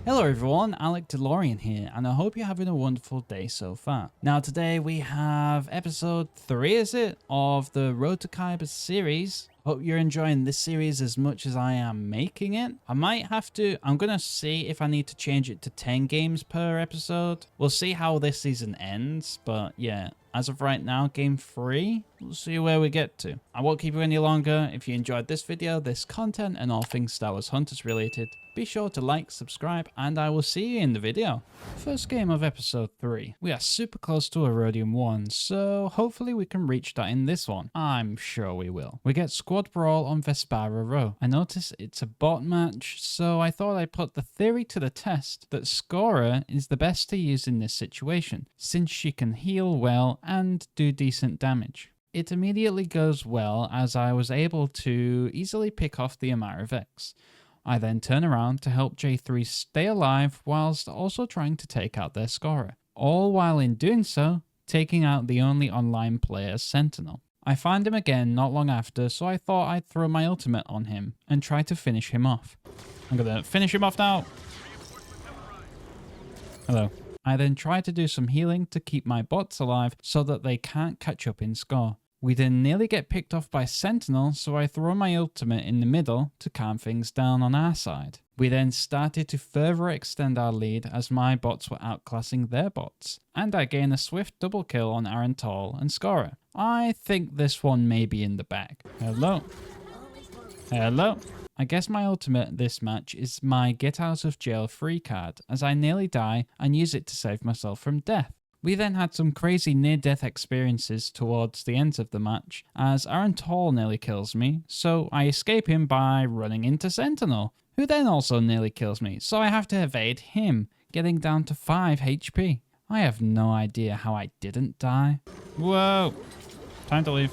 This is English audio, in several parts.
Hello everyone, Alec DeLorean here, and I hope you're having a wonderful day so far. Now today we have episode 3, is it, of the Road to Kyber series. Hope you're enjoying this series as much as I am making it. I'm gonna see if I need to change it to 10 games per episode. We'll see how this season ends, but yeah. As of right now, game 3, we'll see where we get to. I won't keep you any longer. If you enjoyed this video, this content, and all things Star Wars Hunters related, be sure to like, subscribe, and I will see you in the video. First game of episode 3. We are super close to Erodium 1, so hopefully we can reach that in this one. I'm sure we will. We get Squad Brawl on Beskar Row. I notice it's a bot match, so I thought I'd put the theory to the test that Scorer is the best to use in this situation, since she can heal well and do decent damage. It immediately goes well as I was able to easily pick off the Amara Vex. I then turn around to help J3 stay alive whilst also trying to take out their scorer, all while in doing so, taking out the only online player Sentinel. I find him again not long after, so I thought I'd throw my ultimate on him and try to finish him off. I'm gonna finish him off now! Hello. I then try to do some healing to keep my bots alive so that they can't catch up in score. We then nearly get picked off by Sentinel, so I throw my ultimate in the middle to calm things down on our side. We then started to further extend our lead as my bots were outclassing their bots, and I gain a swift double kill on Aaron Tall and Scorer. I think this one may be in the bag. Hello. Hello. I guess my ultimate this match is my get out of jail free card, as I nearly die and use it to save myself from death. We then had some crazy near-death experiences towards the end of the match, as Aaron Tall nearly kills me, so I escape him by running into Sentinel, who then also nearly kills me, so I have to evade him, getting down to 5 HP. I have no idea how I didn't die. Whoa! Time to leave.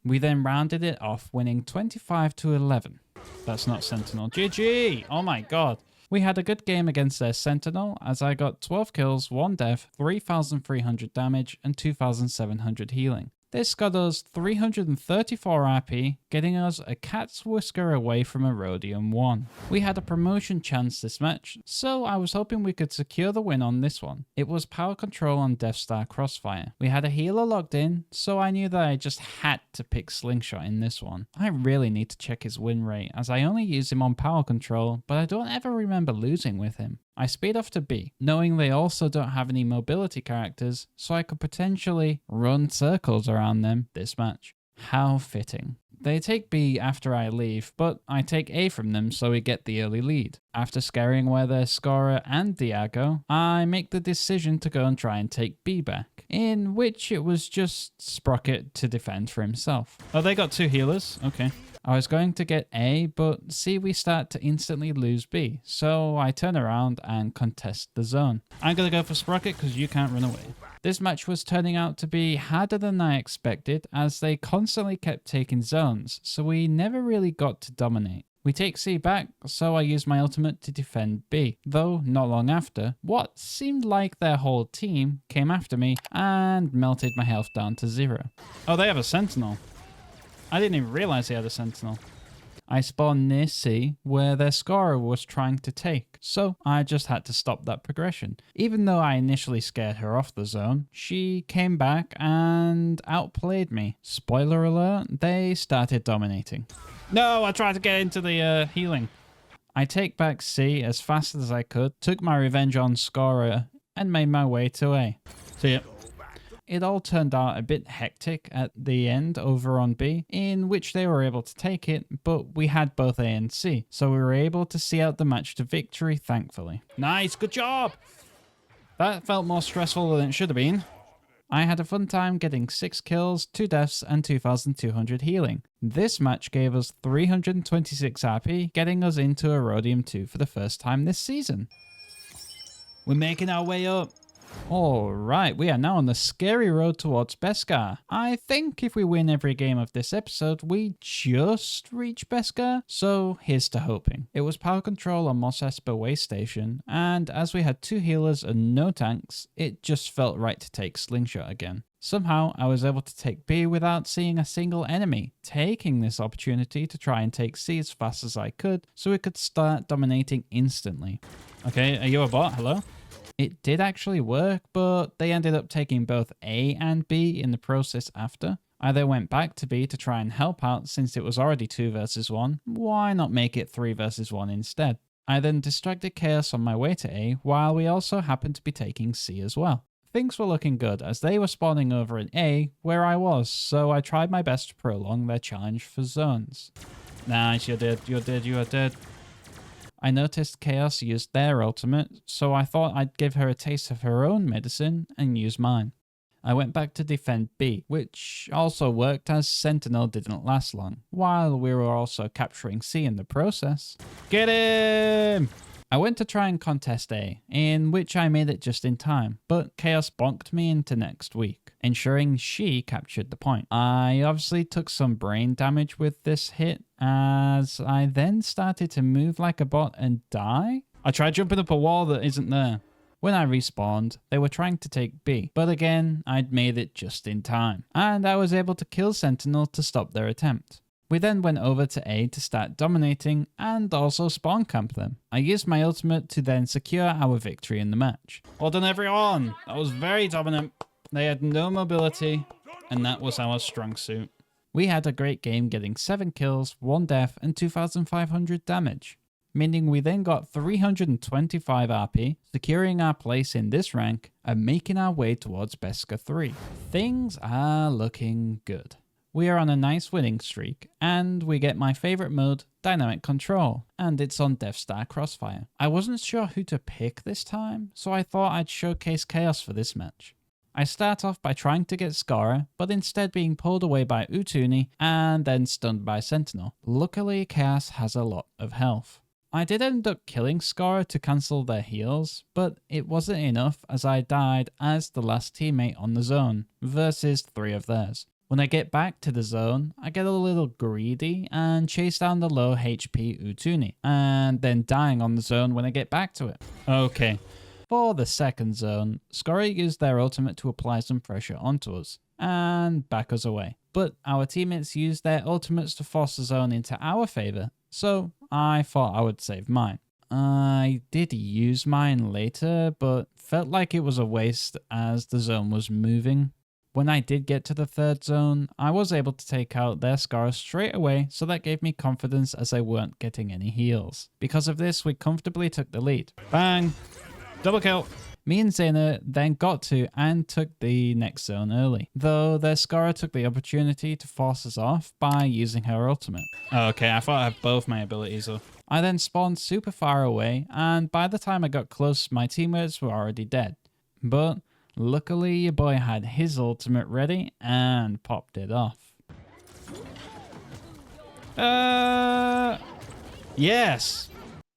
We then rounded it off, winning 25-11. That's not Sentinel. GG! Oh my god. We had a good game against their Sentinel, as I got 12 kills, 1 death, 3,300 damage, and 2,700 healing. This got us 334 RP, getting us a cat's whisker away from Erodium 1. We had a promotion chance this match, so I was hoping we could secure the win on this one. It was power control on Death Star Crossfire. We had a healer logged in, so I knew that I just had to pick Slingshot in this one. I really need to check his win rate, as I only use him on power control, but I don't ever remember losing with him. I speed off to B, knowing they also don't have any mobility characters, so I could potentially run circles around them this match. How fitting. They take B after I leave, but I take A from them so we get the early lead. After scaring away their Scorer and Diago, I make the decision to go and try and take B back, in which it was just Sprocket to defend for himself. Oh, they got 2 healers? Okay. I was going to get A, but see we start to instantly lose B, so I turn around and contest the zone. I'm going to go for Sprocket because you can't run away. This match was turning out to be harder than I expected, as they constantly kept taking zones, so we never really got to dominate. We take C back, so I use my ultimate to defend B, though not long after, what seemed like their whole team came after me and melted my health down to 0. Oh, they have a Sentinel. I didn't even realize they had a Sentinel. I spawned near C, where their Scorer was trying to take, so I just had to stop that progression. Even though I initially scared her off the zone, she came back and outplayed me. Spoiler alert, they started dominating. No, I tried to get into the healing. I take back C as fast as I could, took my revenge on Scorer, and made my way to A. See ya. It all turned out a bit hectic at the end over on B, in which they were able to take it, but we had both A and C, so we were able to see out the match to victory, thankfully. Nice, good job! That felt more stressful than it should have been. I had a fun time getting 6 kills, 2 deaths, and 2,200 healing. This match gave us 326 RP, getting us into Erodium 2 for the first time this season. We're making our way up. Alright, we are now on the scary road towards Beskar. I think if we win every game of this episode, we just reach Beskar, so here's to hoping. It was power control on Mos Espa way station, and as we had 2 healers and no tanks, it just felt right to take Slingshot again. Somehow, I was able to take B without seeing a single enemy, taking this opportunity to try and take C as fast as I could so we could start dominating instantly. Okay, are you a bot? Hello? It did actually work, but they ended up taking both A and B in the process after. I then went back to B to try and help out since it was already 2 versus 1. Why not make it 3 versus 1 instead? I then distracted Chaos on my way to A while we also happened to be taking C as well. Things were looking good as they were spawning over in A where I was, so I tried my best to prolong their challenge for zones. Nice, you are dead. I noticed Chaos used their ultimate, so I thought I'd give her a taste of her own medicine and use mine. I went back to defend B, which also worked as Sentinel didn't last long, while we were also capturing C in the process. Get him! I went to try and contest A, in which I made it just in time, but Chaos bonked me into next week, ensuring she captured the point. I obviously took some brain damage with this hit, as I then started to move like a bot and die. I tried jumping up a wall that isn't there. When I respawned, they were trying to take B, but again, I'd made it just in time, and I was able to kill Sentinel to stop their attempt. We then went over to A to start dominating and also spawn camp them. I used my ultimate to then secure our victory in the match. Well done everyone! That was very dominant. They had no mobility, and that was our strong suit. We had a great game getting 7 kills, 1 death, and 2,500 damage. Meaning we then got 325 RP, securing our place in this rank, and making our way towards Beskar 3. Things are looking good. We are on a nice winning streak, and we get my favourite mode, Dynamic Control, and it's on Death Star Crossfire. I wasn't sure who to pick this time, so I thought I'd showcase Chaos for this match. I start off by trying to get Scara, but instead being pulled away by Utuni, and then stunned by Sentinel. Luckily, Chaos has a lot of health. I did end up killing Scara to cancel their heals, but it wasn't enough as I died as the last teammate on the zone, versus 3 of theirs. When I get back to the zone, I get a little greedy and chase down the low HP Utuni, and then dying on the zone when I get back to it. Okay, for the second zone, Scara used their ultimate to apply some pressure onto us, and back us away. But our teammates used their ultimates to force the zone into our favour, so I thought I would save mine. I did use mine later, but felt like it was a waste as the zone was moving. When I did get to the third zone, I was able to take out their Scar straight away, so that gave me confidence as I weren't getting any heals. Because of this, we comfortably took the lead. Bang! Double kill! Me and Zayna then got to and took the next zone early, though their Scar took the opportunity to force us off by using her ultimate. Okay, I thought I had both my abilities though. I then spawned super far away, and by the time I got close, my teammates were already dead. But luckily, your boy had his ultimate ready and popped it off. Yes!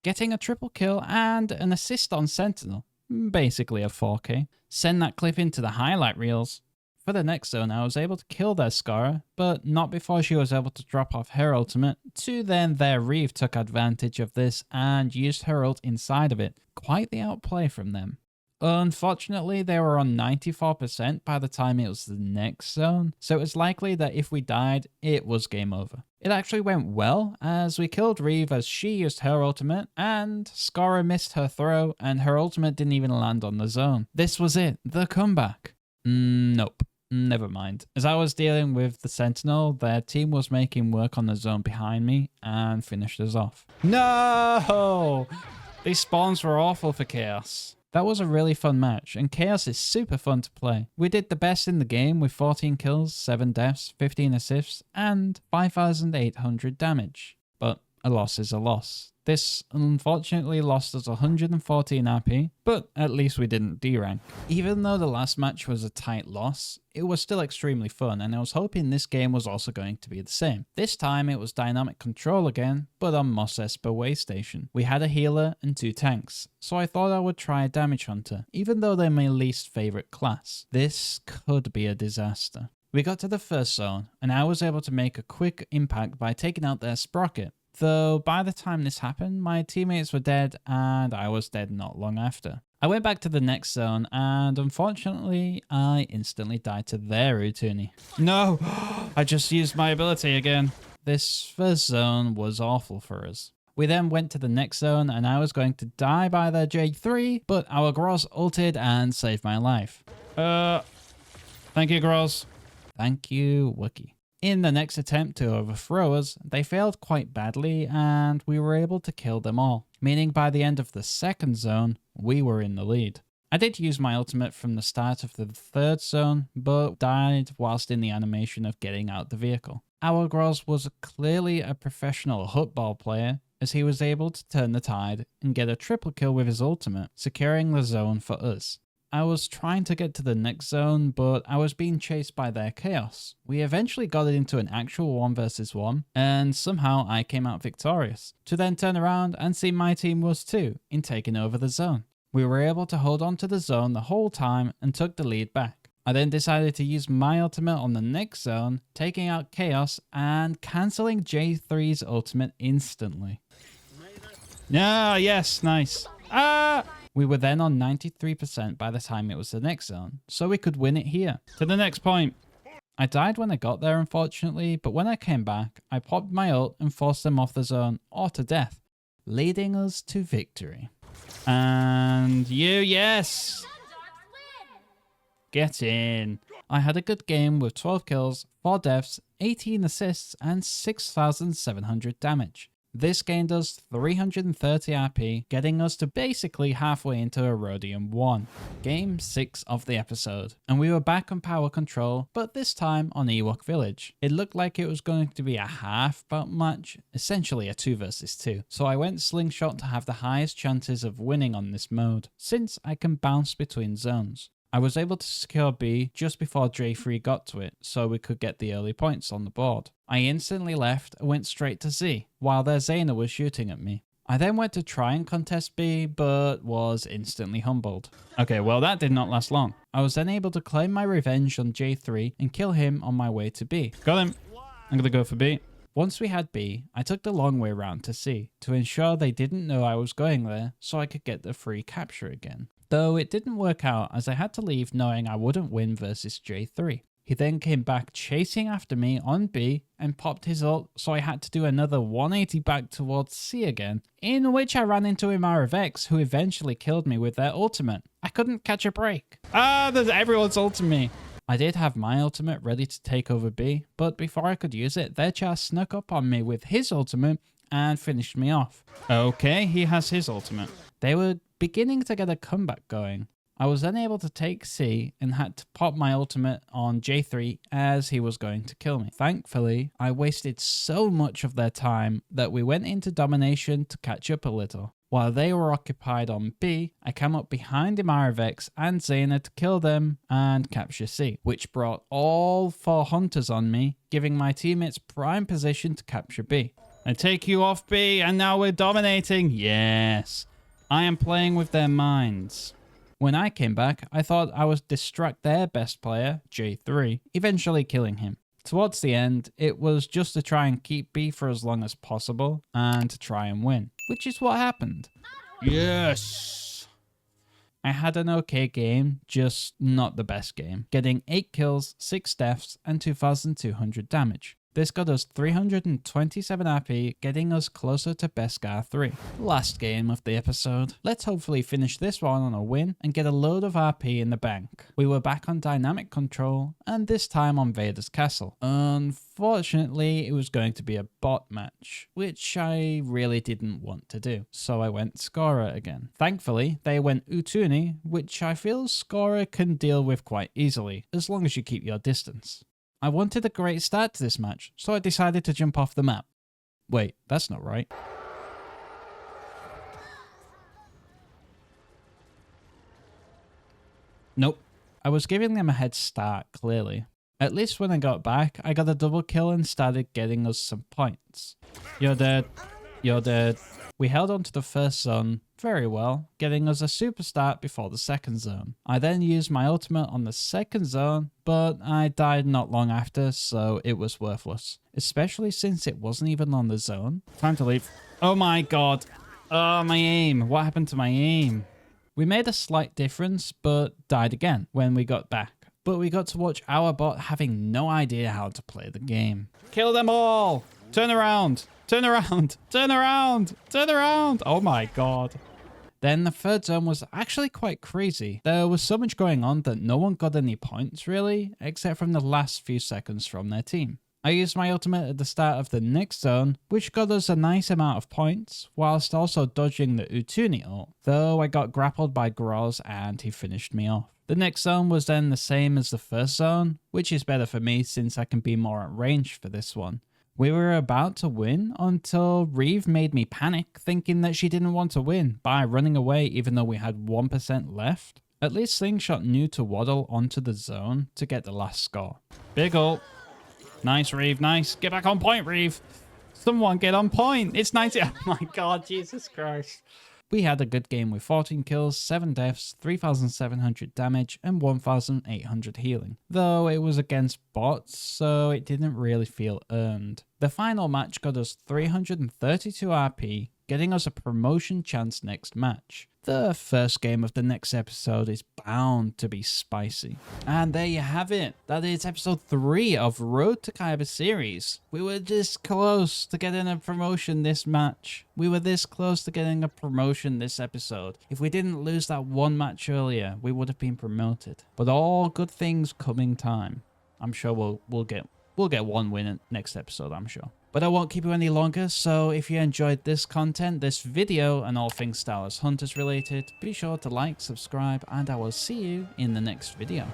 Getting a triple kill and an assist on Sentinel. Basically a 4K. Send that clip into the highlight reels. For the next zone, I was able to kill their Scara, but not before she was able to drop off her ultimate. To then their Reeve took advantage of this and used her ult inside of it. Quite the outplay from them. Unfortunately, they were on 94% by the time it was the next zone, so it was likely that if we died, it was game over. It actually went well, as we killed Reeve as she used her ultimate, and Scara missed her throw, and her ultimate didn't even land on the zone. This was it, the comeback. Nope. Never mind. As I was dealing with the Sentinel, their team was making work on the zone behind me, and finished us off. No! These spawns were awful for Chaos. That was a really fun match, and Chaos is super fun to play. We did the best in the game with 14 kills, 7 deaths, 15 assists, and 5,800 damage. But a loss is a loss. This unfortunately lost us 114 RP, but at least we didn't D-rank. Even though the last match was a tight loss, it was still extremely fun, and I was hoping this game was also going to be the same. This time it was dynamic control again, but on Mos Espa way station. We had a healer and 2 tanks, so I thought I would try a damage hunter, even though they're my least favourite class. This could be a disaster. We got to the first zone, and I was able to make a quick impact by taking out their Sprocket. Though by the time this happened, my teammates were dead and I was dead not long after. I went back to the next zone and unfortunately I instantly died to their Utuni. No, I just used my ability again. This first zone was awful for us. We then went to the next zone and I was going to die by their J3, but our Groz ulted and saved my life. Thank you, Groz. Thank you, Wookie. In the next attempt to overthrow us, they failed quite badly and we were able to kill them all, meaning by the end of the second zone, we were in the lead. I did use my ultimate from the start of the third zone, but died whilst in the animation of getting out the vehicle. Our Groz was clearly a professional football player, as he was able to turn the tide and get a triple kill with his ultimate, securing the zone for us. I was trying to get to the next zone, but I was being chased by their chaos. We eventually got it into an actual 1 versus 1, and somehow I came out victorious, to then turn around and see my team was too, in taking over the zone. We were able to hold on to the zone the whole time and took the lead back. I then decided to use my ultimate on the next zone, taking out Chaos and cancelling J3's ultimate instantly. Ah, yes, nice. We were then on 93% by the time it was the next zone, so we could win it here. To the next point. I died when I got there, unfortunately, but when I came back, I popped my ult and forced them off the zone or to death, leading us to victory. And yes! Get in. I had a good game with 12 kills, 4 deaths, 18 assists, and 6,700 damage. This gained us 330 RP, getting us to basically halfway into Erodium 1. Game 6 of the episode, and we were back on power control, but this time on Ewok Village. It looked like it was going to be a half bout match, essentially a 2 versus 2, so I went Slingshot to have the highest chances of winning on this mode, since I can bounce between zones. I was able to secure B just before J3 got to it, so we could get the early points on the board. I instantly left and went straight to Z, while their Zaina was shooting at me. I then went to try and contest B, but was instantly humbled. Okay, well that did not last long. I was then able to claim my revenge on J3 and kill him on my way to B. Got him! I'm gonna go for B. Once we had B, I took the long way round to C, to ensure they didn't know I was going there, so I could get the free capture again. Though it didn't work out as I had to leave knowing I wouldn't win versus J3. He then came back chasing after me on B and popped his ult, so I had to do another 180 back towards C again, in which I ran into Imara Vex, who eventually killed me with their ultimate. I couldn't catch a break. There's everyone's ulting me. I did have my ultimate ready to take over B, but before I could use it, their Char snuck up on me with his ultimate and finished me off. Okay, he has his ultimate. They were beginning to get a comeback going. I was then able to take C and had to pop my ultimate on J3 as he was going to kill me. Thankfully, I wasted so much of their time that we went into domination to catch up a little. While they were occupied on B, I came up behind Imaravex and Zaina to kill them and capture C, which brought all 4 hunters on me, giving my teammates prime position to capture B. I take you off B and now we're dominating. Yes. I am playing with their minds. When I came back, I thought I would distract their best player, J3, eventually killing him. Towards the end, it was just to try and keep B for as long as possible and to try and win, which is what happened. Yes! I had an okay game, just not the best game, getting 8 kills, 6 deaths, and 2,200 damage. This got us 327 RP, getting us closer to Beskar 3. Last game of the episode. Let's hopefully finish this one on a win and get a load of RP in the bank. We were back on dynamic control, and this time on Vader's castle. Unfortunately, it was going to be a bot match, which I really didn't want to do, so I went Scorer again. Thankfully, they went Utuni, which I feel Scorer can deal with quite easily, as long as you keep your distance. I wanted a great start to this match, so I decided to jump off the map. Wait, that's not right. Nope. I was giving them a head start, clearly. At least when I got back, I got a double kill and started getting us some points. You're dead. You're dead. We held on to the first zone, very well, getting us a super start before the second zone. I then used my ultimate on the second zone, but I died not long after, so it was worthless. Especially since it wasn't even on the zone. Time to leave. Oh my god. Oh, my aim. What happened to my aim? We made a slight difference, but died again when we got back. But we got to watch our bot having no idea how to play the game. Kill them all! Turn around! Turn around! Turn around! Turn around! Oh my god. Then the third zone was actually quite crazy. There was so much going on that no one got any points really, except from the last few seconds from their team. I used my ultimate at the start of the next zone, which got us a nice amount of points, whilst also dodging the Utuni ult, though I got grappled by Groz and he finished me off. The next zone was then the same as the first zone, which is better for me since I can be more at range for this one. We were about to win until Reeve made me panic, thinking that she didn't want to win by running away even though we had 1% left. At least Slingshot knew to waddle onto the zone to get the last score. Big ult. Nice, Reeve, nice. Get back on point, Reeve. Someone get on point. It's 90. Oh my god, Jesus Christ. We had a good game with 14 kills, 7 deaths, 3,700 damage, and 1,800 healing. Though it was against bots, so it didn't really feel earned. The final match got us 332 RP, getting us a promotion chance next match. The first game of the next episode is bound to be spicy. And there you have it. That is episode 3 of Road to Kyber series. We were this close to getting a promotion this match. We were this close to getting a promotion this episode. If we didn't lose that one match earlier, we would have been promoted. But all good things come in time. I'm sure we'll get one win next episode, I'm sure. But I won't keep you any longer, so if you enjoyed this content, this video, and all things Star Wars Hunters related, be sure to like, subscribe, and I will see you in the next video.